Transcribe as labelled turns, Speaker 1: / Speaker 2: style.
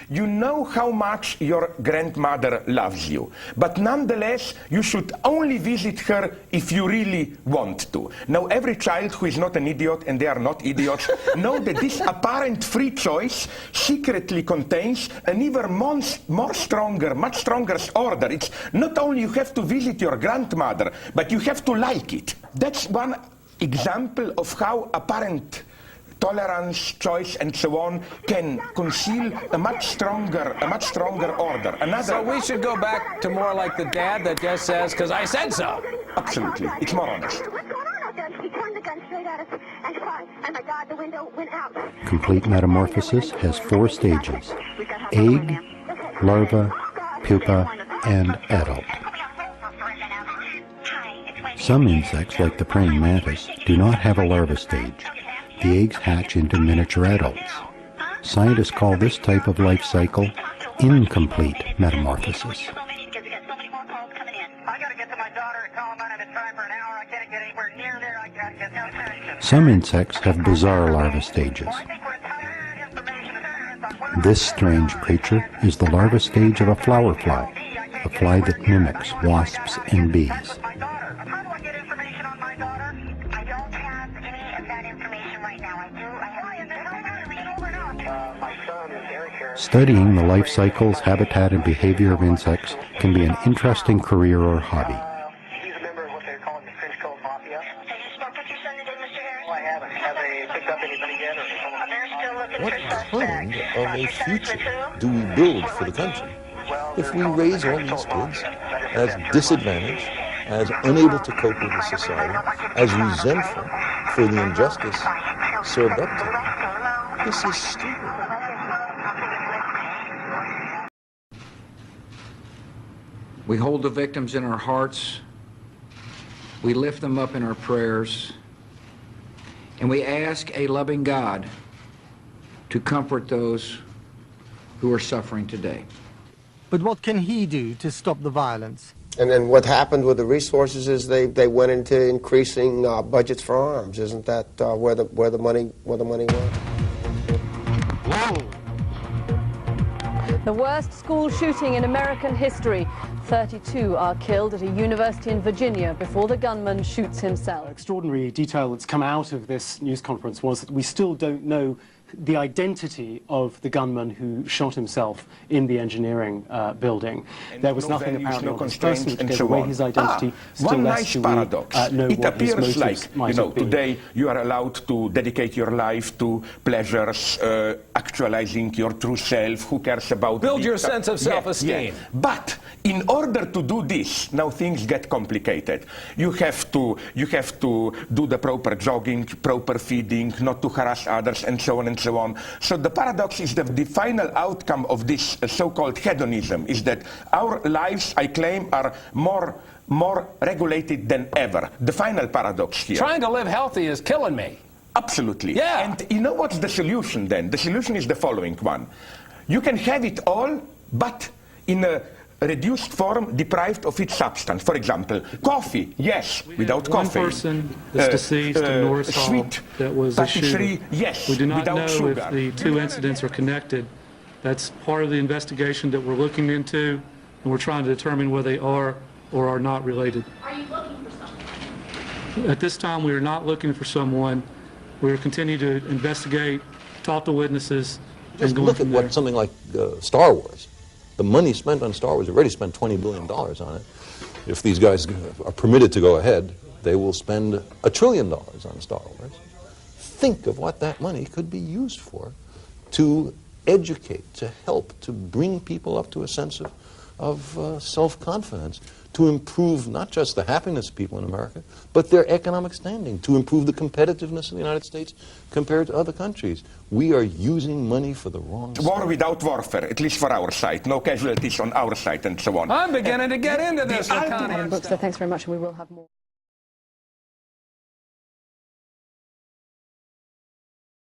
Speaker 1: You know how much your grandmother loves you, but nonetheless, you should only visit her if you really want to. Now, every child who is not an idiot, and they are not idiots, know that this apparent free choice secretly contains an even much stronger order. It's not only you have to visit your grandmother, but you have to like it. That's one example of how apparent tolerance, choice, and so on can conceal a much stronger order.
Speaker 2: So we should go back to more like the dad that just says, "'Cause I said so."
Speaker 1: Absolutely, it's more honest.
Speaker 3: What's going on out there? He turned the gun straight at us and fired. And my God, the window went out.
Speaker 4: Complete metamorphosis has 4 stages: egg, larva, pupa, and adult. Some insects, like the praying mantis, do not have a larva stage. The eggs hatch into miniature adults. Scientists call this type of life cycle incomplete metamorphosis. Some insects have bizarre larva stages. This strange creature is the larva stage of a flower fly, a fly that mimics wasps and bees. Studying the life cycles, habitat, and behavior of insects can be an interesting career or hobby.
Speaker 5: He's a member of what they're calling the French Code Mafia. Have you spoken to your son today, Mr. Harris? Well, I haven't. Have they picked up anybody yet?
Speaker 6: What kind of a future do we build for the country if we raise all these kids as disadvantaged, as unable to cope with the society, as resentful for the injustice served up to them? This is stupid.
Speaker 2: We hold the victims in our hearts, we lift them up in our prayers, and we ask a loving God to comfort those who are suffering today.
Speaker 7: But what can he do to stop the violence?
Speaker 8: And then what happened with the resources is they went into increasing budgets for arms. Isn't that where the money went?
Speaker 7: Whoa.
Speaker 9: The worst school shooting in American history. 32 are killed at a university in Virginia before the gunman shoots himself.
Speaker 10: Extraordinary detail that's come out of this news conference was that we still don't know the identity of the gunman who shot himself in the engineering building.
Speaker 1: And
Speaker 10: there was
Speaker 1: no
Speaker 10: nothing
Speaker 1: values,
Speaker 10: apparently
Speaker 1: no
Speaker 10: on this person which
Speaker 1: and
Speaker 10: gave
Speaker 1: so
Speaker 10: away
Speaker 1: on.
Speaker 10: his identity. Still
Speaker 1: One
Speaker 10: less
Speaker 1: nice
Speaker 10: do
Speaker 1: paradox.
Speaker 10: we know
Speaker 1: It
Speaker 10: what his
Speaker 1: appears
Speaker 10: motives
Speaker 1: like,
Speaker 10: might have been.
Speaker 1: today you are allowed to dedicate your life to pleasures, actualizing your true self. Who cares about
Speaker 2: Build your sense of self-esteem.
Speaker 1: Yeah. But in order to do this, now things get complicated. You have to do the proper jogging, proper feeding, not to harass others, and so on and so on. So the paradox is that the final outcome of this so-called hedonism is that our lives, I claim, are more regulated than ever. The final paradox here.
Speaker 2: Trying to live healthy is killing me.
Speaker 1: Absolutely.
Speaker 2: Yeah.
Speaker 1: And you know what's the solution then? The solution is the following one. You can have it all, but in a reduced form, deprived of its substance. For example, coffee, yes, without coffee.
Speaker 11: One person that's deceased in Norris Hall
Speaker 1: sweet,
Speaker 11: that was a
Speaker 1: patisserie,
Speaker 11: shooter.
Speaker 1: yes,
Speaker 11: We do not
Speaker 1: without
Speaker 11: know
Speaker 1: sugar.
Speaker 11: if the 2 incidents are connected. That's part of the investigation that we're looking into, and we're trying to determine whether they are or are not related.
Speaker 3: Are you looking for someone?
Speaker 11: At this time, we are not looking for someone. We're continuing to investigate, talk to witnesses,
Speaker 6: Just
Speaker 11: and go
Speaker 6: look at
Speaker 11: from there.
Speaker 6: what something like Star Wars. The money spent on Star Wars, already spent $20 billion on it. If these guys are permitted to go ahead, they will spend $1 trillion on Star Wars. Think of what that money could be used for, to educate, to help, to bring people up to a sense of self-confidence, to improve not just the happiness of people in America, but their economic standing, to improve the competitiveness of the United States compared to other countries. We are using money for the wrong
Speaker 1: War
Speaker 6: side.
Speaker 1: without warfare, at least for our side. No casualties on our side and so on.
Speaker 2: I'm beginning to get into this, Connie.
Speaker 9: Books, so thanks very much, and we will have more.